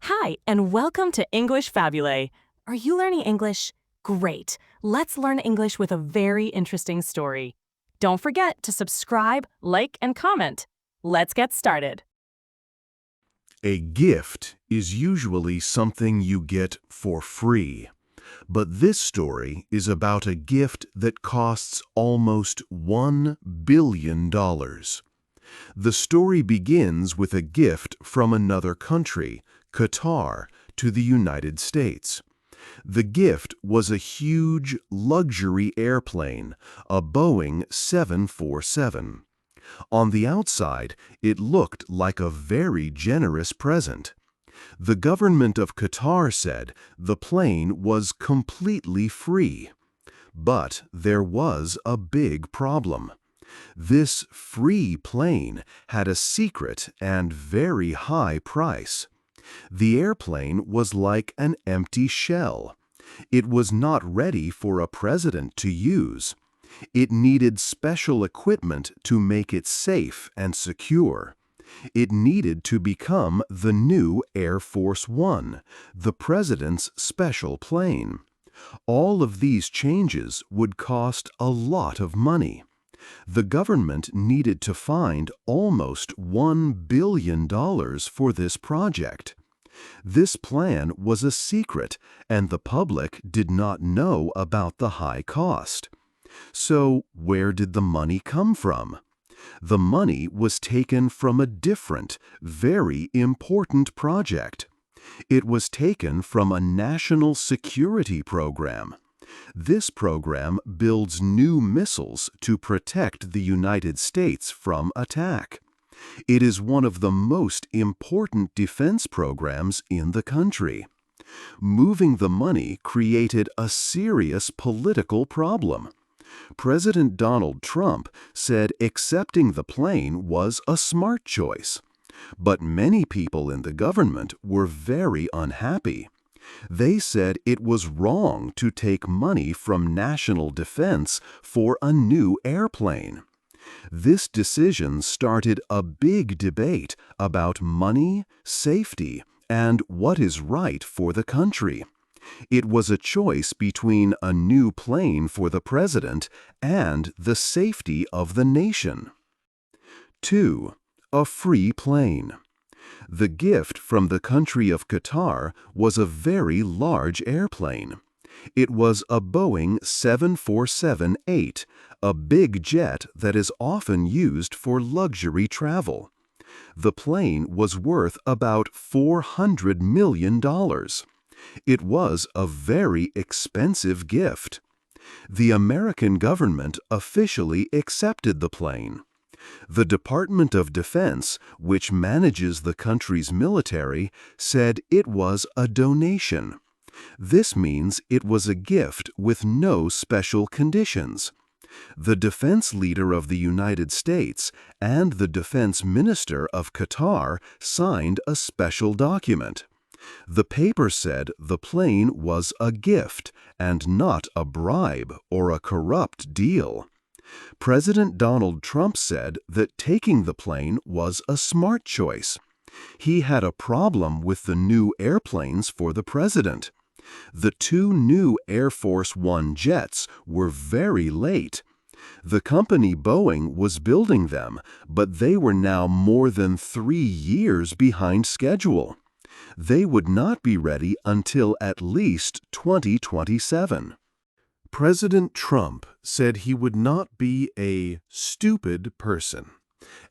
Hi, and welcome to English-Fabule. Are you learning English? Great. Let's learn English with a very interesting story. Don't forget to subscribe, like, and comment. Let's get started. A gift is usually something you get for free, but this story is about a gift that costs almost $1 billion. The story begins with a gift from another country, Qatar, to the United States. The gift was a huge luxury airplane, a Boeing 747. On the outside, it looked like a very generous present. The government of Qatar said the plane was completely free. But there was a big problem. This free plane had a secret and very high price. The airplane was like an empty shell. It was not ready for a president to use. It needed special equipment to make it safe and secure. It needed to become the new Air Force One, the president's special plane. All of these changes would cost a lot of money. The government needed to find almost $1 billion for this project. This plan was a secret, and the public did not know about the high cost. So, where did the money come from? The money was taken from a different, very important project. It was taken from a national security program. This program builds new missiles to protect the United States from attack. It is one of the most important defense programs in the country. Moving the money created a serious political problem. President Donald Trump said accepting the plane was a smart choice. But many people in the government were very unhappy. They said it was wrong to take money from national defense for a new airplane. This decision started a big debate about money, safety, and what is right for the country. It was a choice between a new plane for the president and the safety of the nation. 2. A free plane. The gift from the country of Qatar was a very large airplane. It was a Boeing 747-8, a big jet that is often used for luxury travel. The plane was worth about $400 million. It was a very expensive gift. The American government officially accepted the plane. The Department of Defense, which manages the country's military, said it was a donation. This means it was a gift with no special conditions. The defense leader of the United States and the defense minister of Qatar signed a special document. The paper said the plane was a gift and not a bribe or a corrupt deal. President Donald Trump said that taking the plane was a smart choice. He had a problem with the new airplanes for the president. The two new Air Force One jets were very late. The company Boeing was building them, but they were now more than 3 years behind schedule. They would not be ready until at least 2027. President Trump said he would not be a stupid person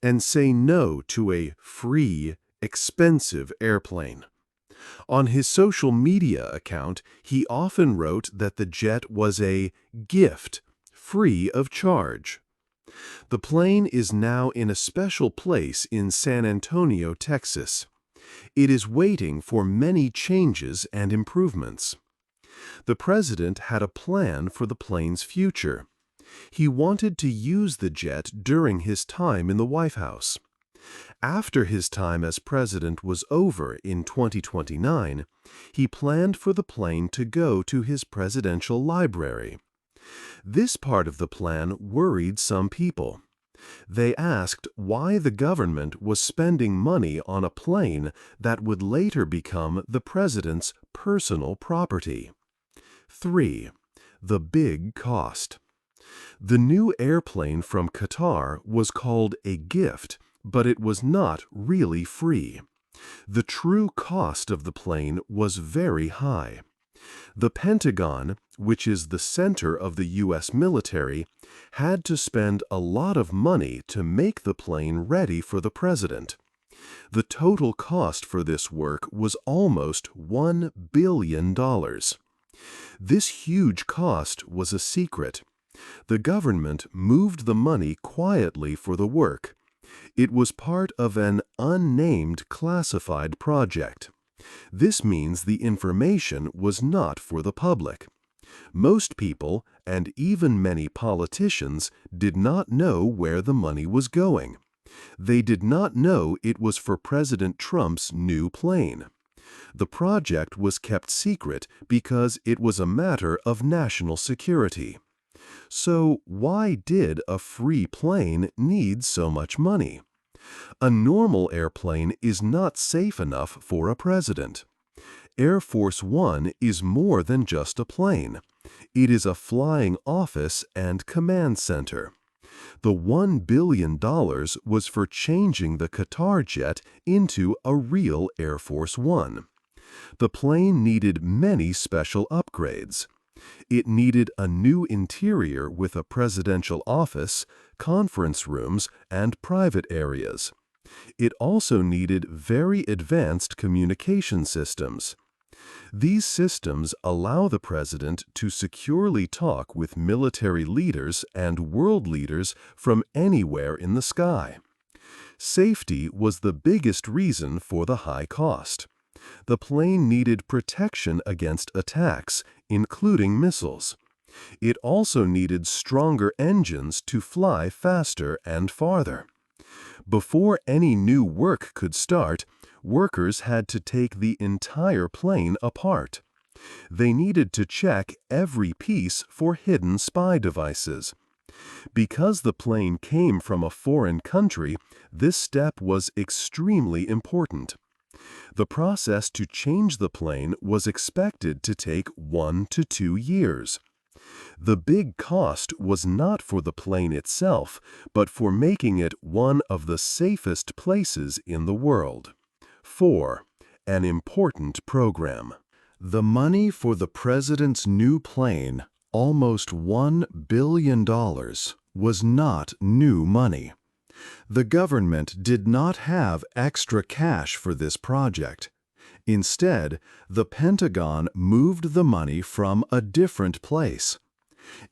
and say no to a free, expensive airplane. On his social media account, he often wrote that the jet was a gift, free of charge. The plane is now in a special place in San Antonio, Texas. It is waiting for many changes and improvements. The president had a plan for the plane's future. He wanted to use the jet during his time in the White House. After his time as president was over in 2029, he planned for the plane to go to his presidential library. This part of the plan worried some people. They asked why the government was spending money on a plane that would later become the president's personal property. 3. The big cost. The new airplane from Qatar was called a gift, but it was not really free. The true cost of the plane was very high. The Pentagon, which is the center of the U.S. military, had to spend a lot of money to make the plane ready for the president. The total cost for this work was almost $1 billion. This huge cost was a secret. The government moved the money quietly for the work. It was part of an unnamed classified project. This means the information was not for the public. Most people, and even many politicians, did not know where the money was going. They did not know it was for President Trump's new plane. The project was kept secret because it was a matter of national security. So why did a free plane need so much money? A normal airplane is not safe enough for a president. Air Force One is more than just a plane. It is a flying office and command center. The $1 billion was for changing the Qatar jet into a real Air Force One. The plane needed many special upgrades. It needed a new interior with a presidential office, conference rooms, and private areas. It also needed very advanced communication systems. These systems allow the president to securely talk with military leaders and world leaders from anywhere in the sky. Safety was the biggest reason for the high cost. The plane needed protection against attacks, including missiles. It also needed stronger engines to fly faster and farther. Before any new work could start, workers had to take the entire plane apart. They needed to check every piece for hidden spy devices. Because the plane came from a foreign country, this step was extremely important. The process to change the plane was expected to take 1 to 2 years. The big cost was not for the plane itself, but for making it one of the safest places in the world. 4. An important program. The money for the president's new plane, almost $1 billion, was not new money. The government did not have extra cash for this project. Instead, the Pentagon moved the money from a different place.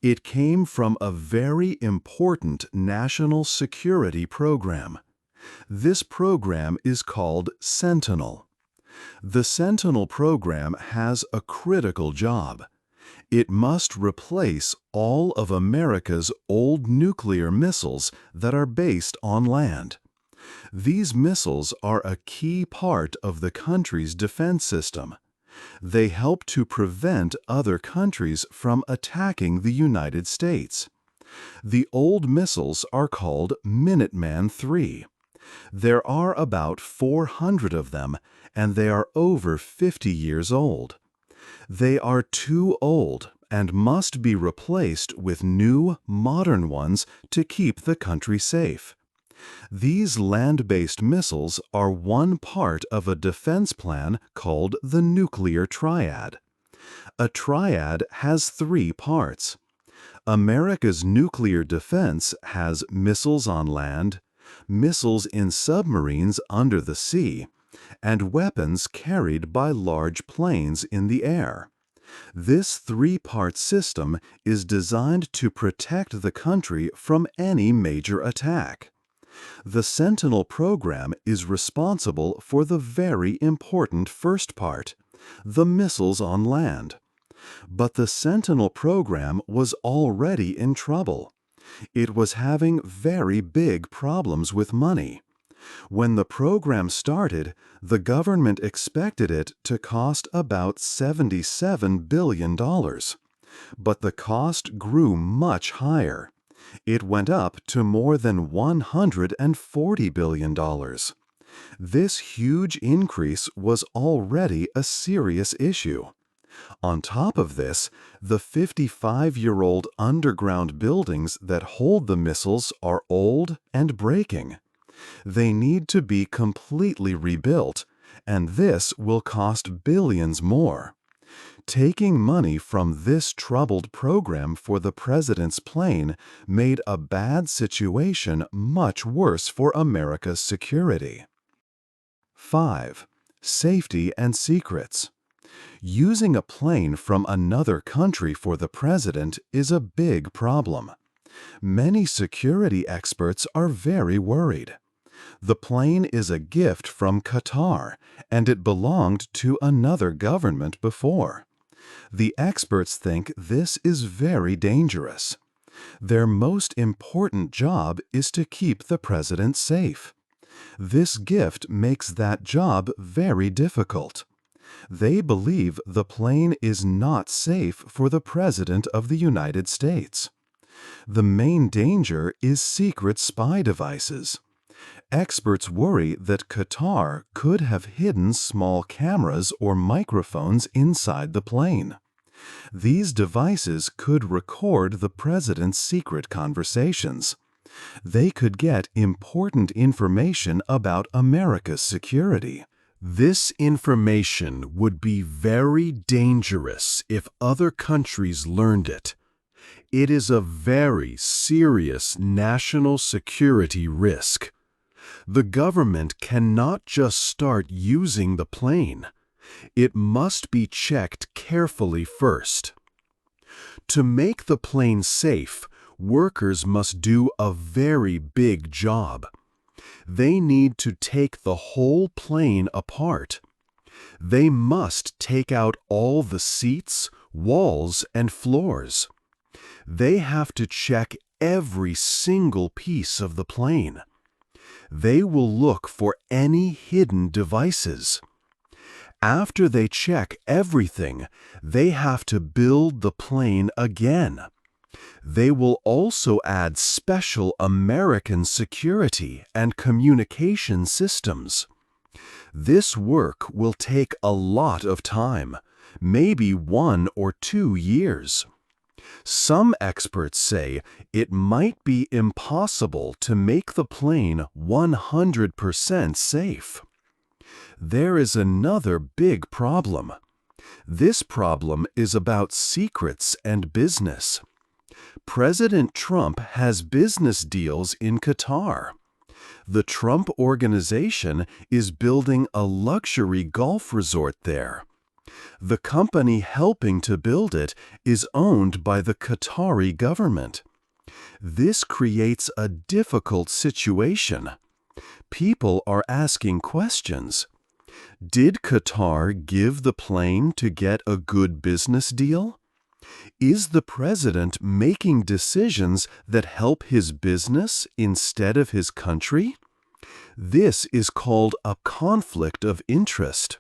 It came from a very important national security program. This program is called Sentinel. The Sentinel program has a critical job. It must replace all of America's old nuclear missiles that are based on land. These missiles are a key part of the country's defense system. They help to prevent other countries from attacking the United States. The old missiles are called Minuteman III. There are about 400 of them, and they are over 50 years old. They are too old and must be replaced with new, modern ones to keep the country safe. These land-based missiles are one part of a defense plan called the nuclear triad. A triad has 3 parts. America's nuclear defense has missiles on land, missiles in submarines under the sea, and weapons carried by large planes in the air. This 3-part system is designed to protect the country from any major attack. The Sentinel program is responsible for the very important first part, the missiles on land. But the Sentinel program was already in trouble. It was having very big problems with money. When the program started, the government expected it to cost about $77 billion. But the cost grew much higher. It went up to more than $140 billion. This huge increase was already a serious issue. On top of this, the 55-year-old underground buildings that hold the missiles are old and breaking. They need to be completely rebuilt, and this will cost billions more. Taking money from this troubled program for the president's plane made a bad situation much worse for America's security. 5. Safety and secrets. Using a plane from another country for the president is a big problem. Many security experts are very worried. The plane is a gift from Qatar, and it belonged to another government before. The experts think this is very dangerous. Their most important job is to keep the president safe. This gift makes that job very difficult. They believe the plane is not safe for the President of the United States. The main danger is secret spy devices. Experts worry that Qatar could have hidden small cameras or microphones inside the plane. These devices could record the president's secret conversations. They could get important information about America's security. This information would be very dangerous if other countries learned it. It is a very serious national security risk. The government cannot just start using the plane. It must be checked carefully first. To make the plane safe, workers must do a very big job. They need to take the whole plane apart. They must take out all the seats, walls, and floors. They have to check every single piece of the plane. They will look for any hidden devices. After they check everything, they have to build the plane again. They will also add special American security and communication systems. This work will take a lot of time, maybe 1 or 2 years. Some experts say it might be impossible to make the plane 100% safe. There is another big problem. This problem is about secrets and business. President Trump has business deals in Qatar. The Trump Organization is building a luxury golf resort there. The company helping to build it is owned by the Qatari government. This creates a difficult situation. People are asking questions. Did Qatar give the plane to get a good business deal? Is the president making decisions that help his business instead of his country? This is called a conflict of interest.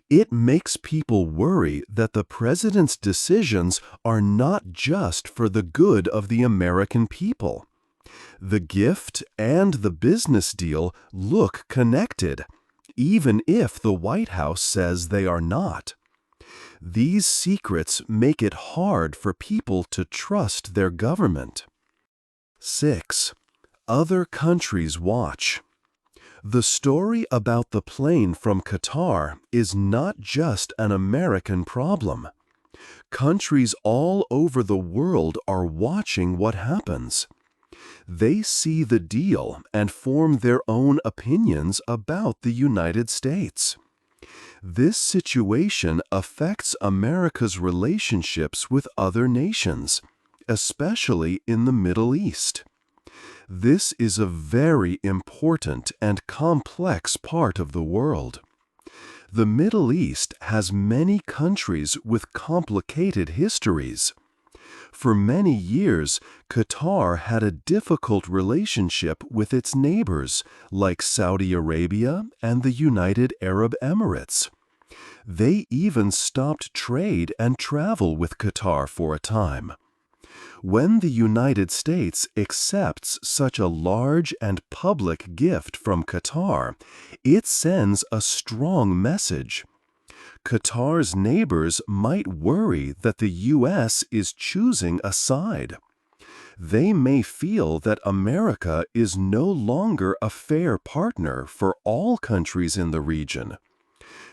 It makes people worry that the president's decisions are not just for the good of the American people. The gift and the business deal look connected, even if the White House says they are not. These secrets make it hard for people to trust their government. 6. Other countries watch. The story about the plane from Qatar is not just an American problem. Countries all over the world are watching what happens. They see the deal and form their own opinions about the United States. This situation affects America's relationships with other nations, especially in the Middle East. This is a very important and complex part of the world. The Middle East has many countries with complicated histories. For many years, Qatar had a difficult relationship with its neighbors, like Saudi Arabia and the United Arab Emirates. They even stopped trade and travel with Qatar for a time. When the United States accepts such a large and public gift from Qatar, it sends a strong message. Qatar's neighbors might worry that the U.S. is choosing a side. They may feel that America is no longer a fair partner for all countries in the region.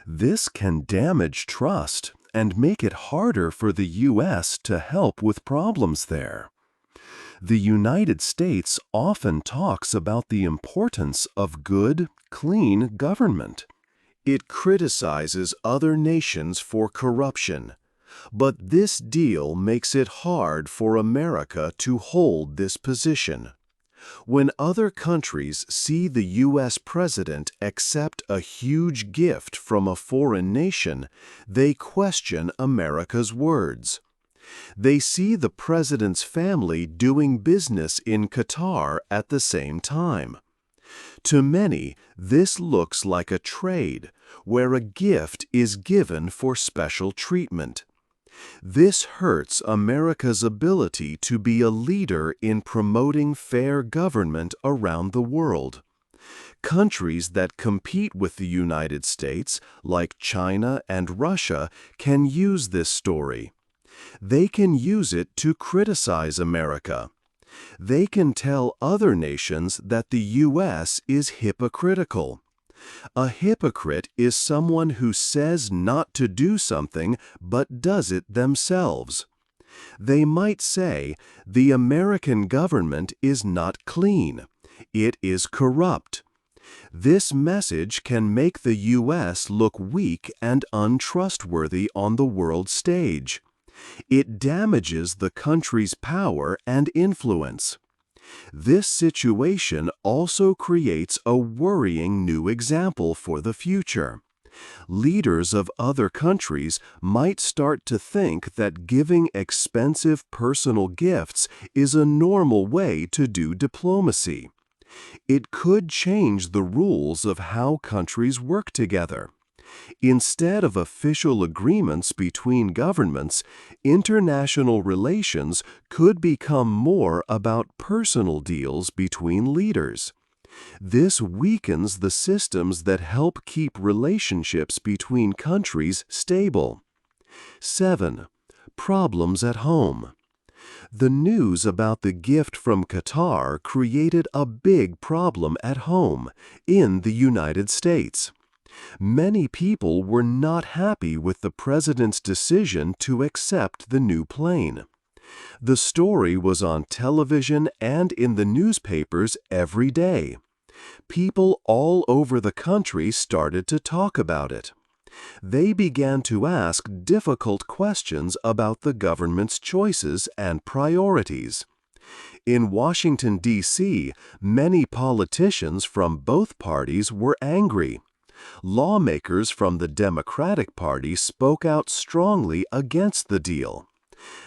This can damage trust and make it harder for the U.S. to help with problems there. The United States often talks about the importance of good, clean government. It criticizes other nations for corruption. But this deal makes it hard for America to hold this position. When other countries see the U.S. president accept a huge gift from a foreign nation, they question America's words. They see the president's family doing business in Qatar at the same time. To many, this looks like a trade, where a gift is given for special treatment. This hurts America's ability to be a leader in promoting fair government around the world. Countries that compete with the United States, like China and Russia, can use this story. They can use it to criticize America. They can tell other nations that the U.S. is hypocritical. A hypocrite is someone who says not to do something but does it themselves. They might say, the American government is not clean. It is corrupt. This message can make the U.S. look weak and untrustworthy on the world stage. It damages the country's power and influence. This situation also creates a worrying new example for the future. Leaders of other countries might start to think that giving expensive personal gifts is a normal way to do diplomacy. It could change the rules of how countries work together. Instead of official agreements between governments, international relations could become more about personal deals between leaders. This weakens the systems that help keep relationships between countries stable. 7. Problems at home. The news about the gift from Qatar created a big problem at home, in the United States. Many people were not happy with the president's decision to accept the new plane. The story was on television and in the newspapers every day. People all over the country started to talk about it. They began to ask difficult questions about the government's choices and priorities. In Washington, D.C., many politicians from both parties were angry. Lawmakers from the Democratic Party spoke out strongly against the deal.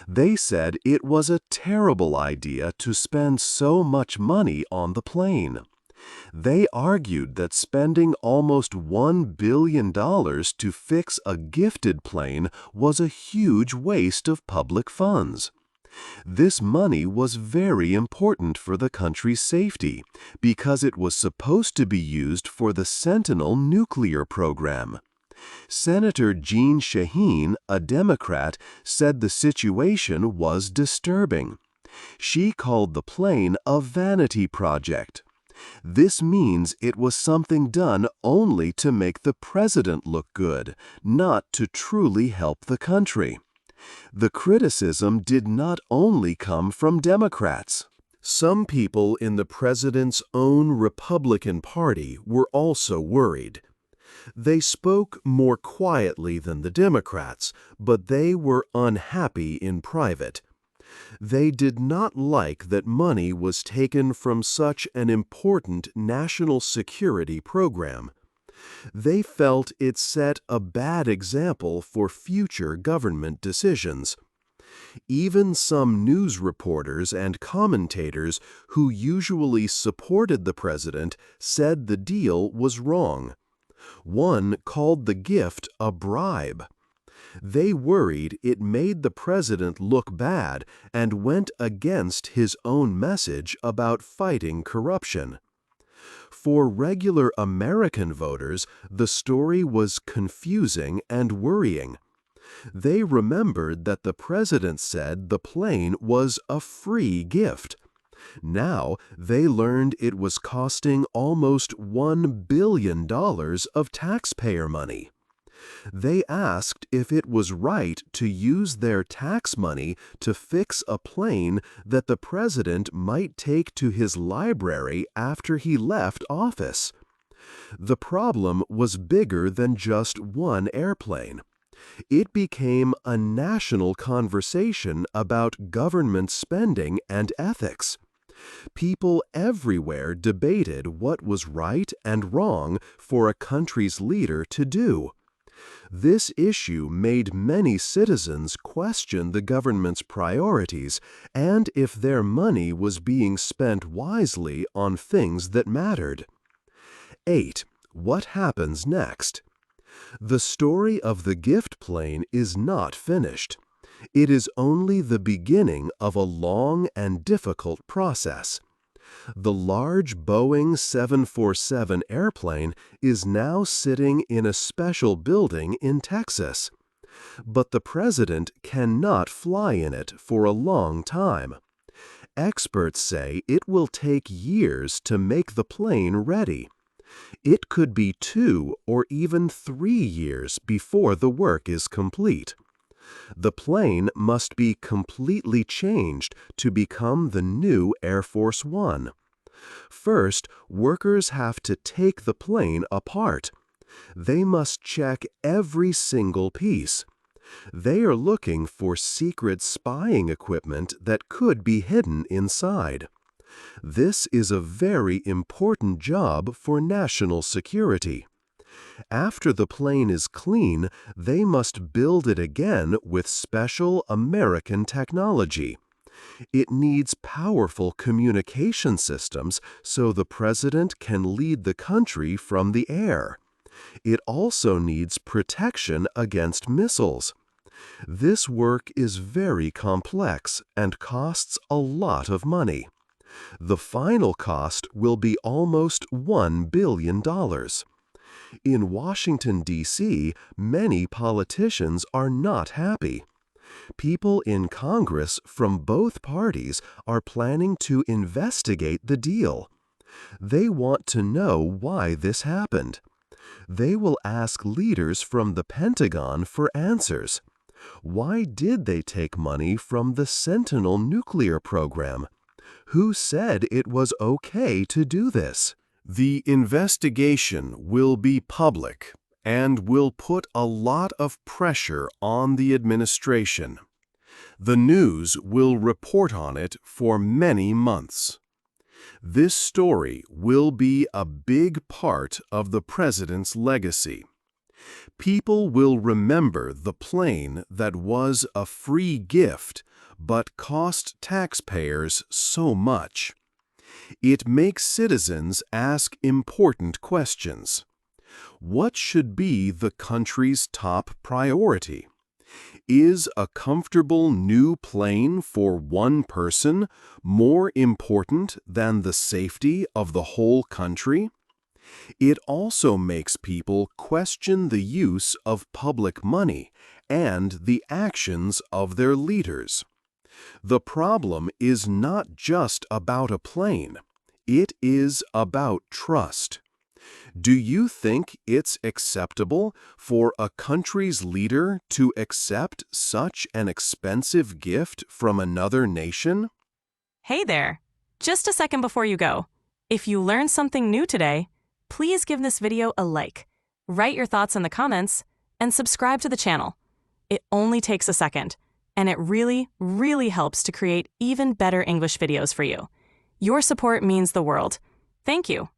They said it was a terrible idea to spend so much money on the plane. They argued that spending almost $1 billion to fix a gifted plane was a huge waste of public funds. This money was very important for the country's safety because it was supposed to be used for the Sentinel nuclear program. Senator Jeanne Shaheen, a Democrat, said the situation was disturbing. She called the plane a vanity project. This means it was something done only to make the president look good, not to truly help the country. The criticism did not only come from Democrats. Some people in the president's own Republican Party were also worried. They spoke more quietly than the Democrats, but they were unhappy in private. They did not like that money was taken from such an important national security program. They felt it set a bad example for future government decisions. Even some news reporters and commentators who usually supported the president said the deal was wrong. One called the gift a bribe. They worried it made the president look bad and went against his own message about fighting corruption. For regular American voters, the story was confusing and worrying. They remembered that the president said the plane was a free gift. Now they learned it was costing almost $1 billion of taxpayer money. They asked if it was right to use their tax money to fix a plane that the president might take to his library after he left office. The problem was bigger than just one airplane. It became a national conversation about government spending and ethics. People everywhere debated what was right and wrong for a country's leader to do. This issue made many citizens question the government's priorities and if their money was being spent wisely on things that mattered. 8. What happens next? The story of the gift plane is not finished. It is only the beginning of a long and difficult process. The large Boeing 747 airplane is now sitting in a special building in Texas. But the president cannot fly in it for a long time. Experts say it will take years to make the plane ready. It could be 2 or even 3 years before the work is complete. The plane must be completely changed to become the new Air Force One. First, workers have to take the plane apart. They must check every single piece. They are looking for secret spying equipment that could be hidden inside. This is a very important job for national security. After the plane is clean, they must build it again with special American technology. It needs powerful communication systems so the president can lead the country from the air. It also needs protection against missiles. This work is very complex and costs a lot of money. The final cost will be almost $1 billion. In Washington, D.C., many politicians are not happy. People in Congress from both parties are planning to investigate the deal. They want to know why this happened. They will ask leaders from the Pentagon for answers. Why did they take money from the Sentinel nuclear program? Who said it was okay to do this? The investigation will be public and will put a lot of pressure on the administration. The news will report on it for many months. This story will be a big part of the president's legacy. People will remember the plane that was a free gift but cost taxpayers so much. It makes citizens ask important questions. What should be the country's top priority? Is a comfortable new plane for one person more important than the safety of the whole country? It also makes people question the use of public money and the actions of their leaders. The problem is not just about a plane. It is about trust. Do you think it's acceptable for a country's leader to accept such an expensive gift from another nation? Hey there! Just a second before you go. If you learned something new today, please give this video a like, write your thoughts in the comments, and subscribe to the channel. It only takes a second, and it really, really helps to create even better English videos for you. Your support means the world. Thank you.